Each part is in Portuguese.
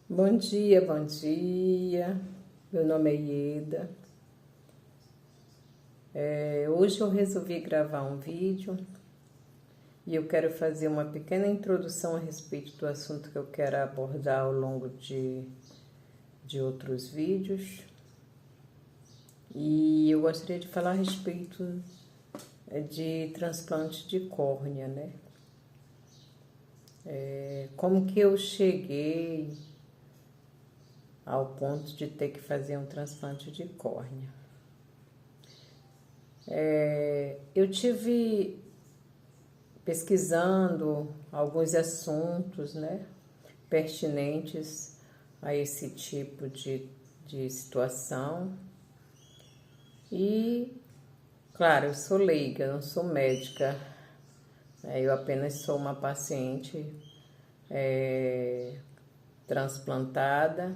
Bom dia, bom dia. Meu nome é Ieda. Hoje eu resolvi gravar um vídeo e eu quero fazer uma pequena introdução a respeito do assunto que eu quero abordar ao longo de outros vídeos. E eu gostaria de falar a respeito de transplante de córnea, né? Como que eu cheguei ao ponto de ter que fazer um transplante de córnea. Eu tive pesquisando alguns assuntos, né, pertinentes a esse tipo de situação e, claro, eu sou leiga, não sou médica, eu apenas sou uma paciente transplantada,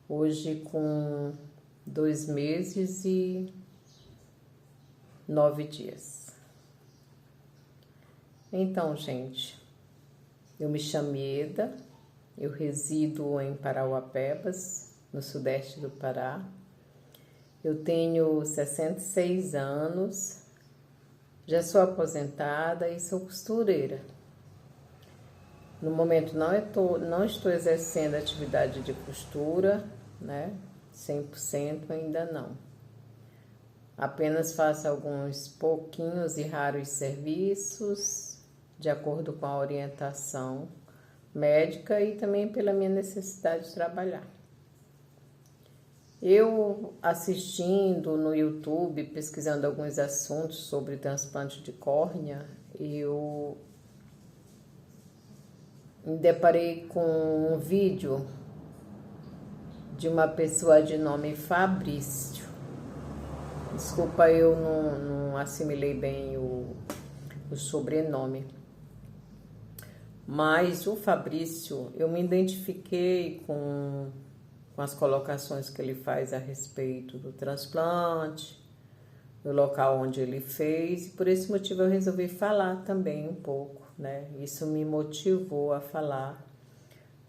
hoje com 2 meses e 9 dias. Então, gente, eu me chamo Ieda, eu resido em Parauapebas, no sudeste do Pará. Eu tenho 66 anos, já sou aposentada e sou costureira. No momento não estou exercendo atividade de costura, né? 100% ainda não. Apenas faço alguns pouquinhos e raros serviços, de acordo com a orientação médica e também pela minha necessidade de trabalhar. Eu assistindo no YouTube, pesquisando alguns assuntos sobre transplante de córnea, eu me deparei com um vídeo de uma pessoa de nome Fabrício. Desculpa, eu não assimilei bem o sobrenome. Mas o Fabrício, eu me identifiquei com as colocações que ele faz a respeito do transplante, do local onde ele fez, e por esse motivo eu resolvi falar também um pouco, né? Isso me motivou a falar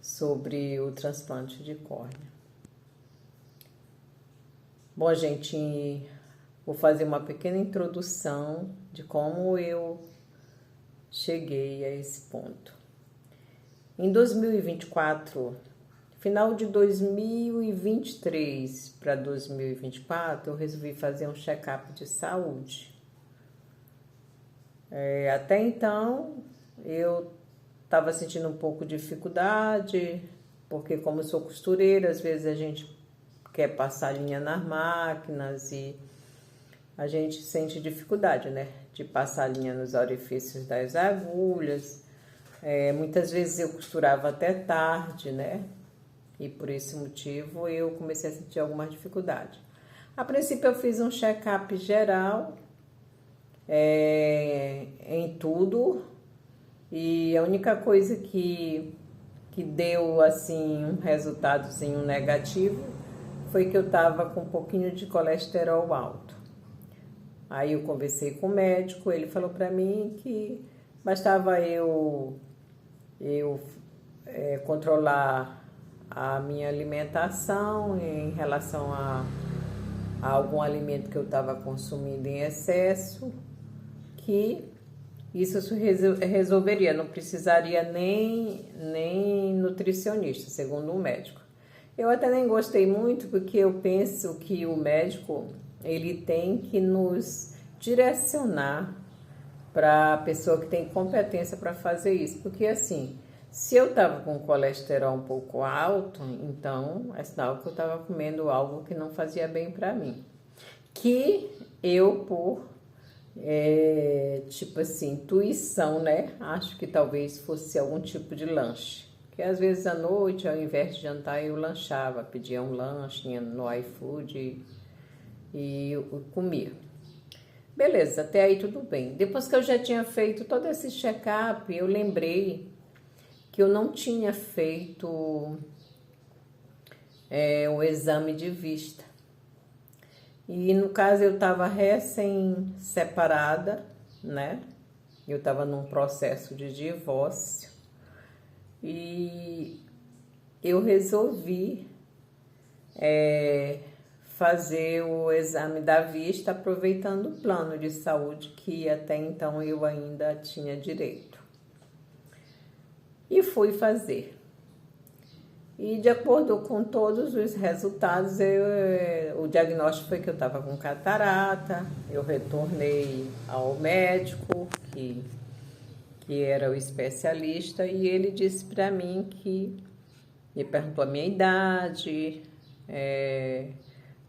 sobre o transplante de córnea. Bom, gente, vou fazer uma pequena introdução de como eu cheguei a esse ponto. Em 2024, final de 2023 para 2024, eu resolvi fazer um check-up de saúde. Até então, eu estava sentindo um pouco de dificuldade, porque como eu sou costureira, às vezes a gente quer passar linha nas máquinas e a gente sente dificuldade, né, de passar linha nos orifícios das agulhas. Muitas vezes eu costurava até tarde, né, e por esse motivo eu comecei a sentir alguma dificuldade. A princípio eu fiz um check-up geral em tudo e a única coisa que deu assim um resultadozinho negativo foi que eu estava com um pouquinho de colesterol alto. Aí eu conversei com o médico, ele falou para mim que bastava eu controlar a minha alimentação em relação a algum alimento que eu estava consumindo em excesso, que isso resolveria, não precisaria nem nutricionista, segundo o médico. Eu até nem gostei muito, porque eu penso que o médico ele tem que nos direcionar para a pessoa que tem competência para fazer isso, porque assim, se eu estava com colesterol um pouco alto, então é sinal que eu estava comendo algo que não fazia bem para mim. Que eu, tipo assim, intuição, né? Acho que talvez fosse algum tipo de lanche. Porque às vezes à noite, ao invés de jantar, eu lanchava, pedia um lanche no iFood e eu comia. Beleza, até aí tudo bem. Depois que eu já tinha feito todo esse check-up, eu lembrei que eu não tinha feito o exame de vista. E no caso eu estava recém-separada, né? Eu estava num processo de divórcio e eu resolvi fazer o exame da vista aproveitando o plano de saúde que até então eu ainda tinha direito. E fui fazer. E de acordo com todos os resultados, o diagnóstico foi que eu estava com catarata. Eu retornei ao médico, que era o especialista, e ele disse para mim me perguntou a minha idade,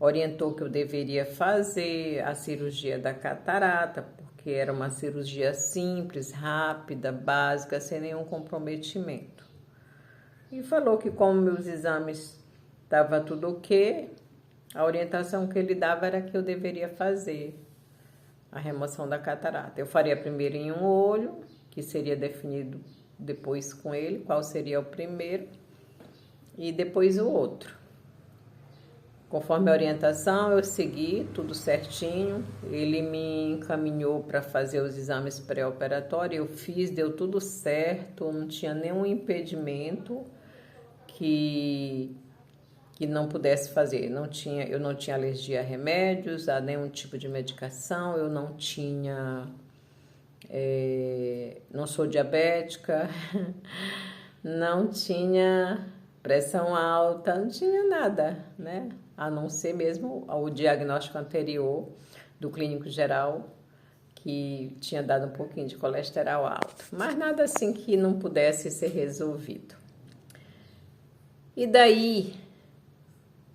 orientou que eu deveria fazer a cirurgia da catarata, porque era uma cirurgia simples, rápida, básica, sem nenhum comprometimento. E falou que como meus exames estavam tudo ok, a orientação que ele dava era que eu deveria fazer a remoção da catarata. Eu faria primeiro em um olho, que seria definido depois com ele, qual seria o primeiro, e depois o outro. Conforme a orientação, eu segui tudo certinho. Ele me encaminhou para fazer os exames pré-operatórios. Eu fiz, deu tudo certo, não tinha nenhum impedimento que não pudesse fazer. Eu não tinha alergia a remédios, a nenhum tipo de medicação, eu não tinha... não sou diabética, não tinha pressão alta, não tinha nada, né? A não ser mesmo o diagnóstico anterior do clínico geral, que tinha dado um pouquinho de colesterol alto, mas nada assim que não pudesse ser resolvido. E daí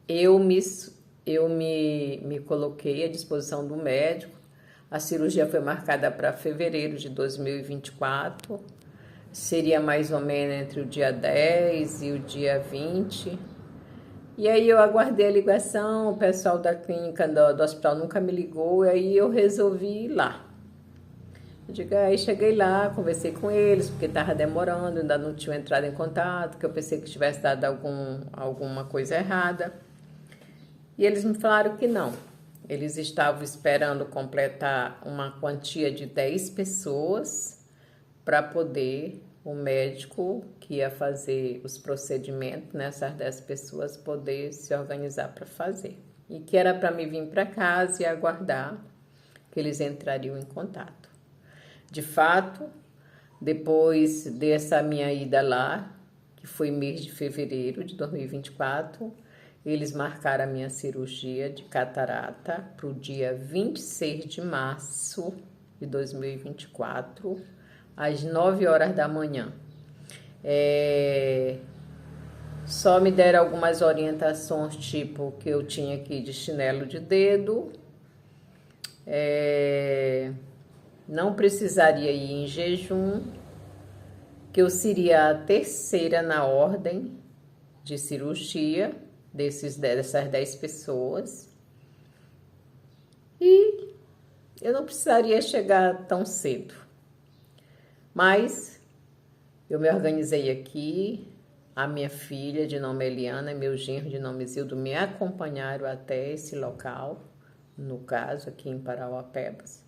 eu me coloquei à disposição do médico. A cirurgia foi marcada para fevereiro de 2024, seria mais ou menos entre o dia 10 e o dia 20. E aí eu aguardei a ligação, o pessoal da clínica do hospital nunca me ligou, e aí eu resolvi ir lá. Aí cheguei lá, conversei com eles, porque estava demorando, ainda não tinha entrado em contato, que eu pensei que tivesse dado alguma coisa errada. E eles me falaram que não. Eles estavam esperando completar uma quantia de 10 pessoas para poder o médico que ia fazer os procedimentos nessas 10 pessoas poder se organizar para fazer. E que era para me vir para casa e aguardar que eles entrariam em contato. De fato, depois dessa minha ida lá, que foi mês de fevereiro de 2024, eles marcaram a minha cirurgia de catarata para o dia 26 de março de 2024, às 9 horas da manhã. Só me deram algumas orientações, tipo que eu tinha que ir de chinelo de dedo, não precisaria ir em jejum, que eu seria a terceira na ordem de cirurgia dessas 10 pessoas, e eu não precisaria chegar tão cedo. Mas eu me organizei aqui, a minha filha de nome Eliana e meu genro de nome Zildo me acompanharam até esse local, no caso aqui em Parauapebas.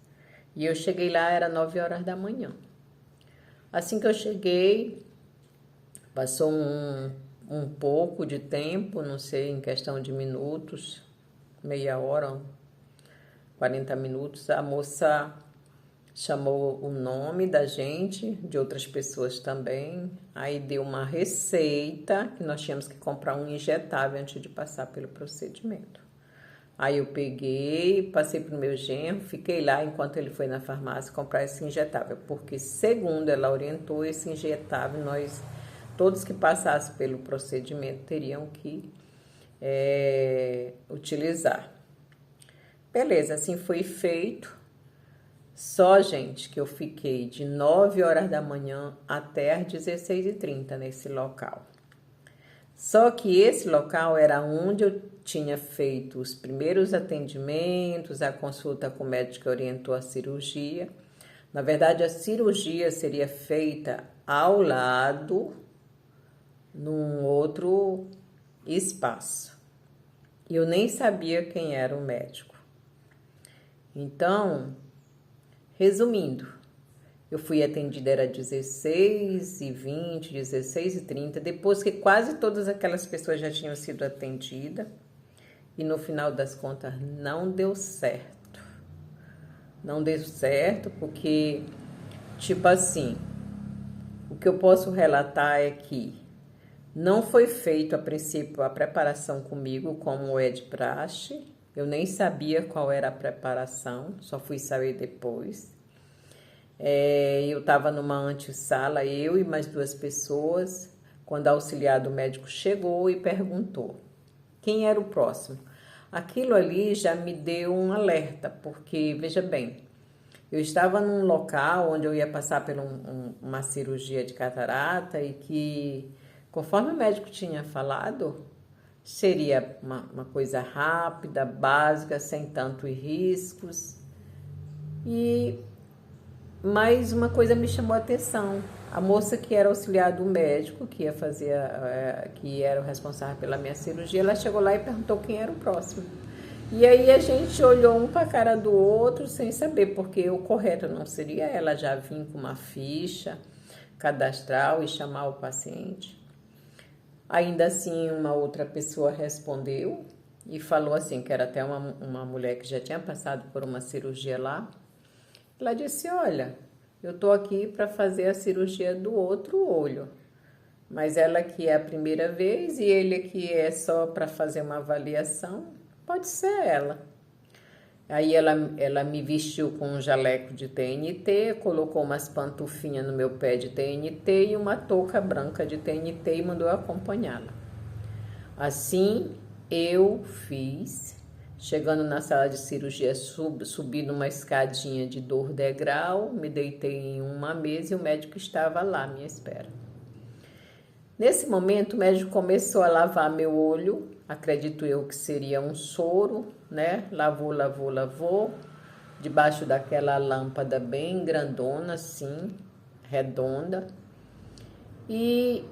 E eu cheguei lá, era 9 horas da manhã. Assim que eu cheguei, passou um pouco de tempo, não sei, em questão de minutos, meia hora, 40 minutos, a moça chamou o nome da gente, de outras pessoas também, aí deu uma receita que nós tínhamos que comprar um injetável antes de passar pelo procedimento. Aí eu peguei, passei para o meu genro, fiquei lá enquanto ele foi na farmácia comprar esse injetável, porque segundo ela orientou, esse injetável todos que passassem pelo procedimento teriam que utilizar. Beleza, assim foi feito. Só, gente, que eu fiquei de 9 horas da manhã até às 16h30 nesse local. Só que esse local era onde eu tinha feito os primeiros atendimentos, a consulta com o médico que orientou a cirurgia. Na verdade, a cirurgia seria feita ao lado, num outro espaço. E eu nem sabia quem era o médico. Então, resumindo, Eu fui atendida, era 16h20, 16h30, depois que quase todas aquelas pessoas já tinham sido atendidas. E no final das contas não deu certo. Não deu certo porque, tipo assim, o que eu posso relatar é que não foi feito a princípio a preparação comigo como é de praxe. Eu nem sabia qual era a preparação, só fui saber depois. Eu estava numa antessala, eu e mais 2 pessoas, quando a auxiliar do médico chegou e perguntou quem era o próximo. Aquilo ali já me deu um alerta, porque, veja bem, eu estava num local onde eu ia passar por uma cirurgia de catarata e que, conforme o médico tinha falado, seria uma coisa rápida, básica, sem tantos riscos. Mas uma coisa me chamou a atenção. A moça que era auxiliar do médico, que ia fazer, que era o responsável pela minha cirurgia, ela chegou lá e perguntou quem era o próximo. E aí a gente olhou um para a cara do outro sem saber, porque o correto não seria ela já vir com uma ficha cadastral e chamar o paciente. Ainda assim, uma outra pessoa respondeu e falou assim, que era até uma mulher que já tinha passado por uma cirurgia lá. Ela disse, olha, eu estou aqui para fazer a cirurgia do outro olho, mas ela que é a primeira vez e ele que é só para fazer uma avaliação, pode ser ela. Aí ela me vestiu com um jaleco de TNT, colocou umas pantufinhas no meu pé de TNT e uma touca branca de TNT e mandou acompanhá-la. Assim eu fiz. Chegando na sala de cirurgia, subi numa escadinha de 2 degraus, me deitei em uma mesa e o médico estava lá à minha espera. Nesse momento, o médico começou a lavar meu olho, acredito eu que seria um soro, né? Lavou, debaixo daquela lâmpada bem grandona, assim, redonda. E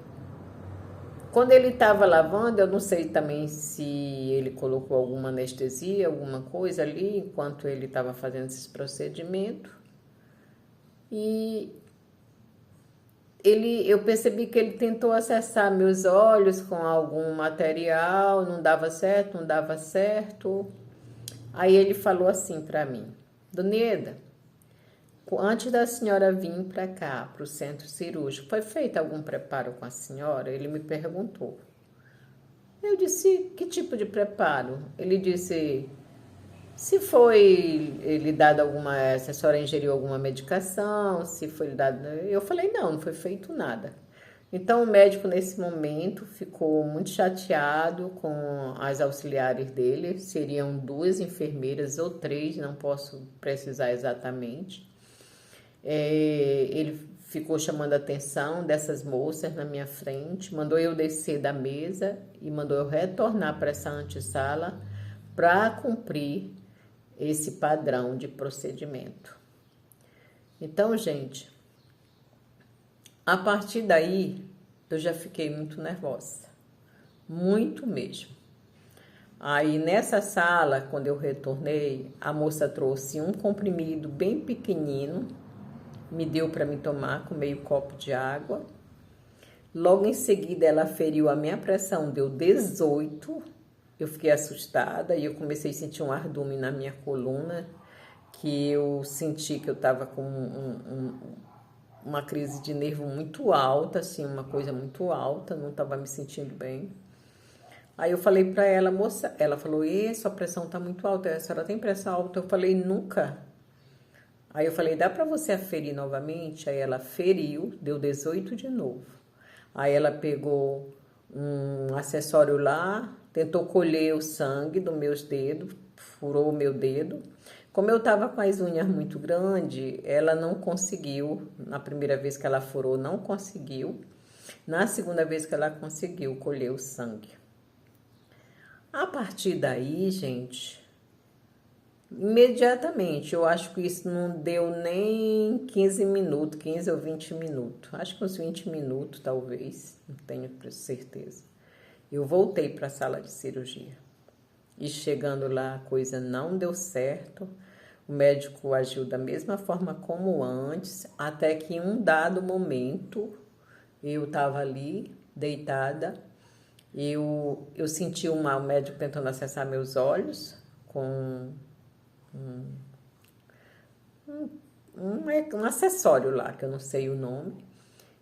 quando ele estava lavando, eu não sei também se ele colocou alguma anestesia, alguma coisa ali, enquanto ele estava fazendo esses procedimentos. E eu percebi que ele tentou acessar meus olhos com algum material, não dava certo. Aí ele falou assim para mim, Dona Ieda, antes da senhora vir para cá, para o centro cirúrgico, foi feito algum preparo com a senhora? Ele me perguntou. Eu disse, que tipo de preparo? Ele disse, se foi lhe dado alguma, se a senhora ingeriu alguma medicação, se foi lhe dado... Eu falei, não foi feito nada. Então o médico nesse momento ficou muito chateado com as auxiliares dele, seriam 2 enfermeiras ou 3, não posso precisar exatamente. Ele ficou chamando a atenção dessas moças na minha frente, mandou eu descer da mesa e mandou eu retornar para essa antessala para cumprir esse padrão de procedimento. Então, gente, a partir daí eu já fiquei muito nervosa, muito mesmo. Aí nessa sala, quando eu retornei, a moça trouxe um comprimido bem pequenino, me deu para me tomar com meio copo de água. Logo em seguida, ela feriu a minha pressão, deu 18. Eu fiquei assustada e eu comecei a sentir um ardume na minha coluna, que eu senti que eu estava com uma crise de nervo muito alta, assim, uma coisa muito alta, não estava me sentindo bem. Aí eu falei para ela, moça, ela falou, sua pressão está muito alta, a senhora tem pressão alta? Eu falei, nunca. Aí eu falei, dá para você aferir novamente? Aí ela feriu, deu 18 de novo. Aí ela pegou um acessório lá, tentou colher o sangue dos meus dedos, furou o meu dedo. Como eu estava com as unhas muito grandes, ela não conseguiu, na primeira vez que ela furou, não conseguiu. Na segunda vez que ela conseguiu colher o sangue. A partir daí, gente... Imediatamente, eu acho que isso não deu nem 15 minutos, 15 ou 20 minutos. Acho que uns 20 minutos, talvez, não tenho certeza. Eu voltei para a sala de cirurgia. E chegando lá, a coisa não deu certo. O médico agiu da mesma forma como antes, até que em um dado momento eu estava ali deitada, eu senti o médico tentando acessar meus olhos com um acessório lá, que eu não sei o nome.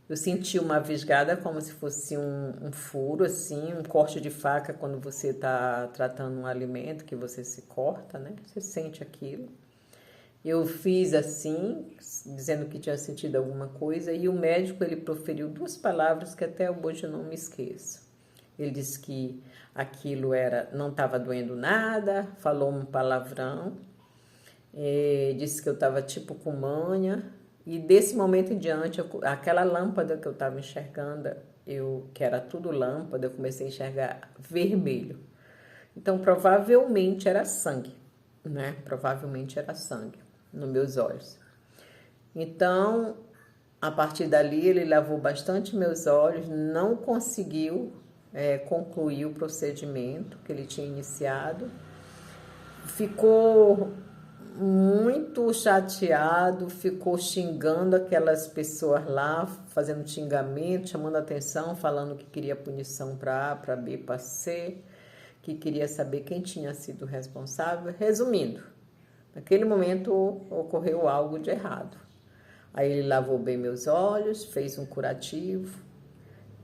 Eu senti uma visgada como se fosse um furo, assim, um corte de faca quando você está tratando um alimento que você se corta, né? Você sente aquilo. Eu fiz assim, dizendo que tinha sentido alguma coisa, e o médico ele proferiu duas palavras que até hoje eu não me esqueço. Ele disse que aquilo não estava doendo nada, falou um palavrão, disse que eu estava tipo com manha, e desse momento em diante, aquela lâmpada que eu estava enxergando, que era tudo lâmpada, eu comecei a enxergar vermelho. Então, provavelmente era sangue, né? Provavelmente era sangue nos meus olhos. Então, a partir dali, ele lavou bastante meus olhos, não conseguiu concluir o procedimento que ele tinha iniciado. Ficou muito chateado, ficou xingando aquelas pessoas lá, fazendo xingamento, chamando atenção, falando que queria punição para A, para B, para C, que queria saber quem tinha sido responsável. Resumindo, naquele momento ocorreu algo de errado. Aí ele lavou bem meus olhos, fez um curativo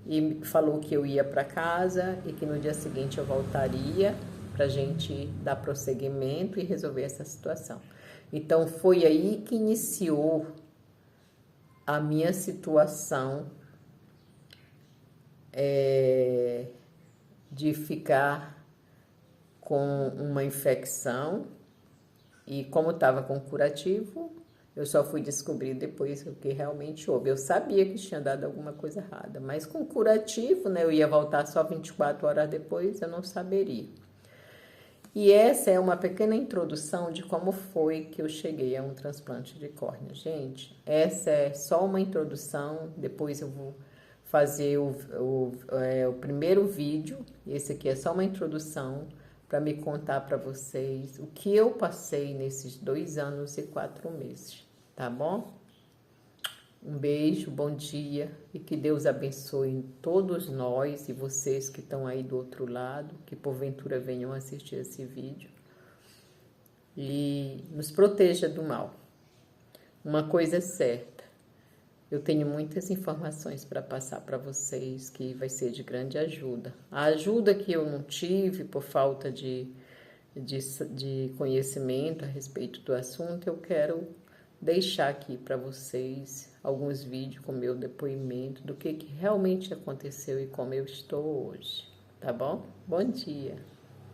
e falou que eu ia para casa e que no dia seguinte eu voltaria para a gente dar prosseguimento e resolver essa situação. Então, foi aí que iniciou a minha situação de ficar com uma infecção, e como estava com curativo, eu só fui descobrir depois o que realmente houve. Eu sabia que tinha dado alguma coisa errada, mas com curativo, né, eu ia voltar só 24 horas depois, eu não saberia. E essa é uma pequena introdução de como foi que eu cheguei a um transplante de córnea. Gente, essa é só uma introdução, depois eu vou fazer o primeiro vídeo, esse aqui é só uma introdução para me contar para vocês o que eu passei nesses 2 anos e 4 meses, tá bom? Um beijo, bom dia e que Deus abençoe todos nós e vocês que estão aí do outro lado, que porventura venham assistir esse vídeo e nos proteja do mal. Uma coisa é certa, eu tenho muitas informações para passar para vocês que vai ser de grande ajuda. A ajuda que eu não tive por falta de conhecimento a respeito do assunto, eu quero deixar aqui para vocês alguns vídeos com meu depoimento do que realmente aconteceu e como eu estou hoje, tá bom? Bom dia!